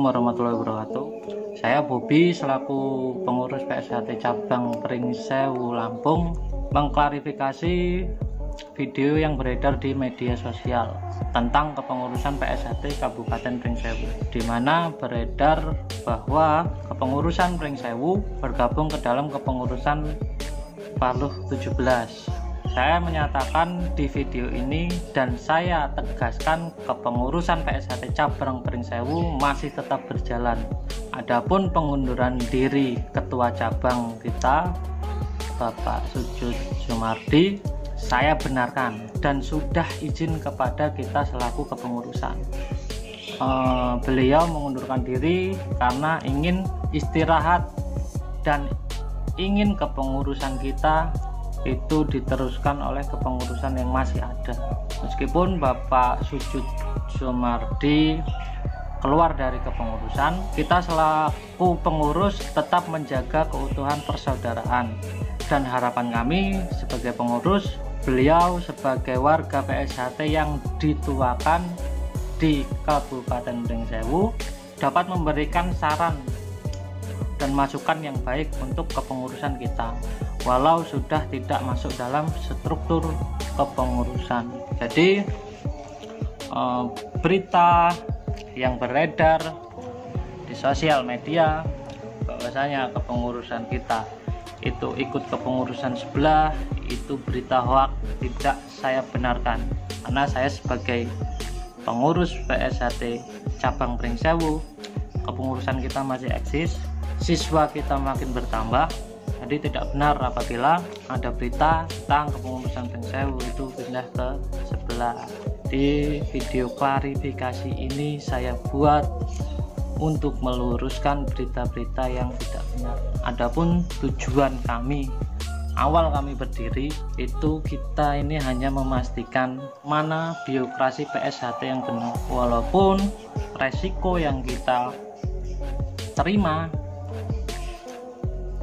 warahmatullahi wabarakatuh. Saya Bobi selaku pengurus PSHT cabang Pringsewu Lampung mengklarifikasi video yang beredar di media sosial tentang kepengurusan PSHT Kabupaten Pringsewu, di mana beredar bahwa kepengurusan Pringsewu bergabung ke dalam kepengurusan Paluh 17. Saya menyatakan di video ini dan saya tegaskan kepengurusan PSHT cabang Pringsewu masih tetap berjalan. Adapun pengunduran diri ketua cabang kita Bapak Sujud Sumardi saya benarkan dan sudah izin kepada kita selaku kepengurusan. Beliau mengundurkan diri karena ingin istirahat dan ingin kepengurusan kita itu diteruskan oleh kepengurusan yang masih ada. Meskipun Bapak Sujud Sumardi keluar dari kepengurusan, kita selaku pengurus tetap menjaga keutuhan persaudaraan, dan harapan kami sebagai pengurus, beliau sebagai warga PSHT yang dituakan di Kabupaten Pringsewu dapat memberikan saran dan masukan yang baik untuk kepengurusan kita, walau sudah tidak masuk dalam struktur kepengurusan. Jadi berita yang beredar di sosial media bahwasanya kepengurusan kita itu ikut kepengurusan sebelah, itu berita hoaks, tidak saya benarkan, karena saya sebagai pengurus PSHT cabang Pringsewu, kepengurusan kita masih eksis, siswa kita makin bertambah. Jadi tidak benar apabila ada berita tentang kepengurusan Pringsewu itu pindah ke sebelah. Di video klarifikasi ini saya buat untuk meluruskan berita-berita yang tidak benar. Adapun tujuan kami, awal kami berdiri itu kita ini hanya memastikan mana biokrasi PSHT yang benar. Walaupun resiko yang kita terima,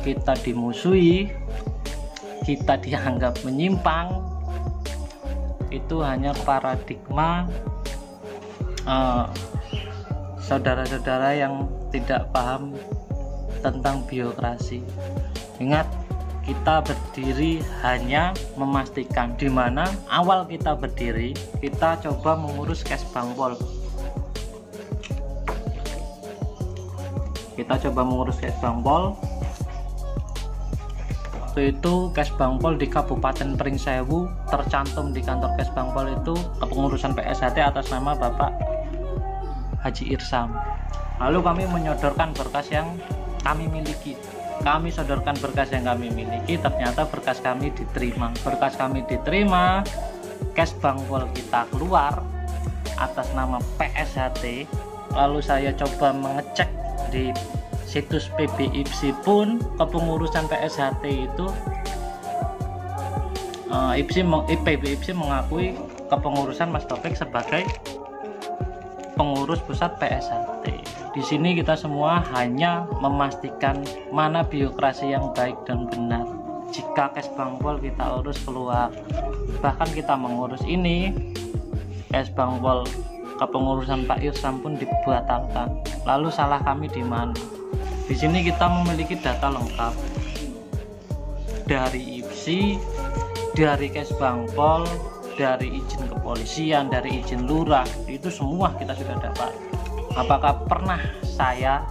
kita dimusuhi, kita dianggap menyimpang, itu hanya paradigma saudara-saudara yang tidak paham tentang biokrasi. Ingat, kita berdiri hanya memastikan, di mana awal kita berdiri kita coba mengurus Kesbangpol. Kita coba mengurus Kesbangpol. Waktu itu Kesbangpol di Kabupaten Pringsewu tercantum di kantor Kesbangpol itu kepengurusan PSHT atas nama Bapak Haji Irsam. Lalu kami menyodorkan berkas yang kami miliki. Kami sodorkan berkas yang kami miliki, ternyata berkas kami diterima. Berkas kami diterima, Kesbangpol kita keluar atas nama PSHT. Lalu saya coba mengecek di situs PBIPSI pun kepengurusan PSHT itu PBIPSI mengakui kepengurusan Mas Taufik sebagai pengurus pusat PSHT. Di sini kita semua hanya memastikan mana biokrasi yang baik dan benar. Jika Kesbangpol kita urus keluar, bahkan kita mengurus ini, Kesbangpol kepengurusan Pak Irsam pun dibatalkan. Lalu salah kami di mana? Di sini kita memiliki data lengkap dari IPSI, dari Kesbangpol, dari izin kepolisian, dari izin lurah, itu semua kita sudah dapat. Apakah pernah saya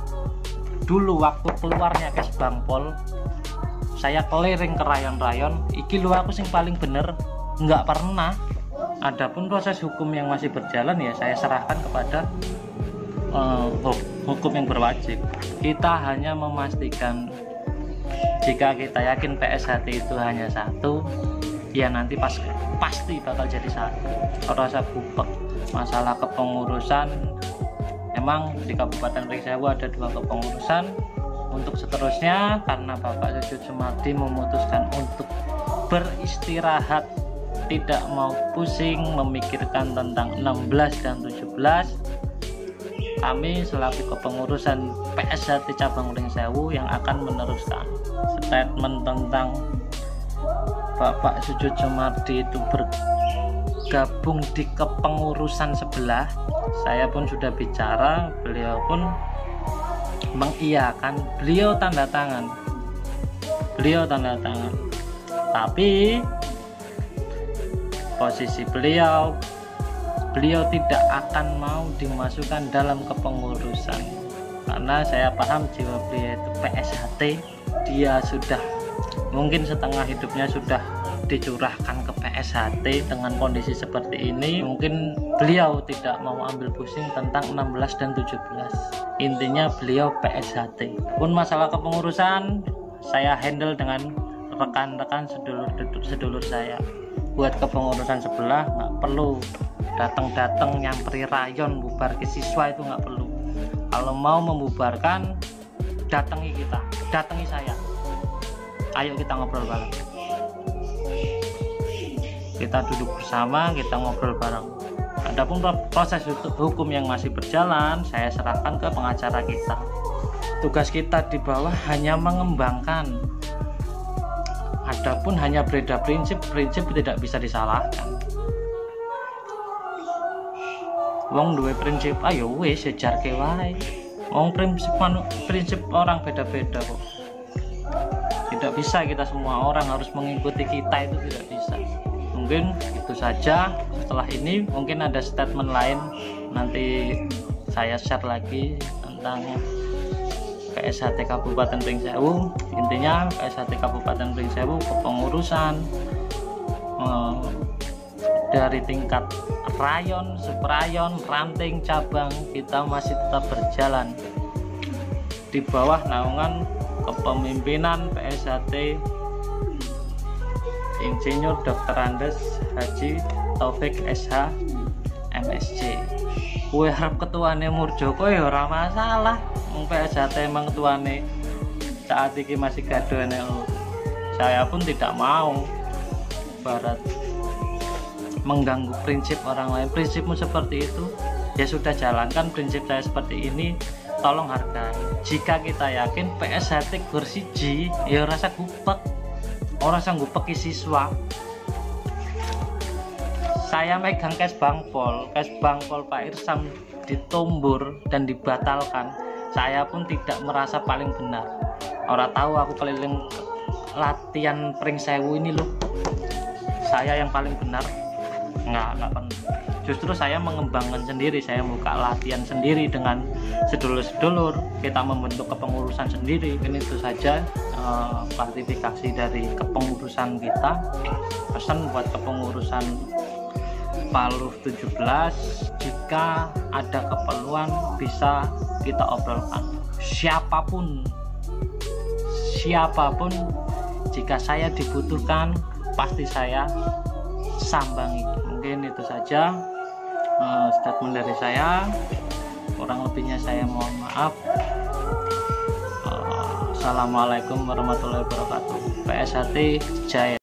dulu waktu keluarnya Kesbangpol saya keliling ke rayon-rayon, iki lu aku sing paling bener? Nggak pernah. Adapun proses hukum yang masih berjalan ya saya serahkan kepada hukum yang berwajib. Kita hanya memastikan jika kita yakin PSHT itu hanya satu, ya nanti pasti bakal jadi satu. Rasa bubek masalah kepengurusan, emang di Kabupaten Pringsewu ada 2 kepengurusan. Untuk seterusnya, karena Bapak Sujud Sumardi memutuskan untuk beristirahat, tidak mau pusing memikirkan tentang 16 dan 17, kami selaku kepengurusan PSHT cabang Pringsewu yang akan meneruskan statement tentang Bapak Sujud Sumardi itu bergabung di kepengurusan sebelah. Saya pun sudah bicara, beliau pun mengiyakan, beliau tanda tangan, tapi posisi beliau tidak akan mau dimasukkan dalam kepengurusan, karena saya paham jiwa beliau itu PSHT. Dia sudah mungkin setengah hidupnya sudah dicurahkan ke PSHT. Dengan kondisi seperti ini mungkin beliau tidak mau ambil pusing tentang 16 dan 17. Intinya beliau PSHT. Pun masalah kepengurusan saya handle dengan rekan-rekan sedulur saya. Buat kepengurusan sebelah nggak perlu datang nyamperi rayon bubar ke siswa, itu nggak perlu. Kalau mau membubarkan, datangi saya, ayo kita ngobrol bareng, kita duduk bersama, kita ngobrol bareng. Adapun proses hukum yang masih berjalan, saya serahkan ke pengacara kita. Tugas kita di bawah hanya mengembangkan. Adapun hanya beredar prinsip tidak bisa disalahkan. Wong duwe prinsip, ayo wis sejarke wae. Wong prinsip orang beda-beda kok. Tidak bisa kita semua orang harus mengikuti kita, itu tidak bisa. Mungkin itu saja. Setelah ini mungkin ada statement lain, nanti saya share lagi tentang PSHT Kabupaten Pringsewu. Intinya PSHT Kabupaten Pringsewu kepengurusan dari tingkat rayon, subrayon, ranting, cabang, kita masih tetap berjalan di bawah naungan kepemimpinan PSHT Insinyur Dr. Andes Haji Taufik SH MSc. Kue harap ketuane Murjoko ya ora masalah. PSHT emang ketuane saat ini masih gaduh. Saya pun tidak mau barat mengganggu prinsip orang lain. Prinsipmu seperti itu, ya sudah, jalankan prinsip saya seperti ini, tolong hargai. Jika kita yakin PSHT bersiji, ya rasa gupek, orang sanggup peki siswa. Saya megang kes bangpol Pak Irsam ditumbur dan dibatalkan. Saya pun tidak merasa paling benar. Orang tahu aku keliling latihan Pringsewu ini loh, saya yang paling benar. Enggak pernah. Justru saya mengembangkan sendiri, saya buka latihan sendiri dengan sedulur-sedulur, kita membentuk kepengurusan sendiri. Ini itu saja klarifikasi dari kepengurusan kita. Pesan buat kepengurusan Paluh 17, jika ada keperluan bisa kita obrolkan. Siapapun, jika saya dibutuhkan pasti saya sambangi. Mungkin itu saja statement dari saya. Kurang lebihnya saya mohon maaf. Assalamualaikum warahmatullahi wabarakatuh. PSHT Jaya.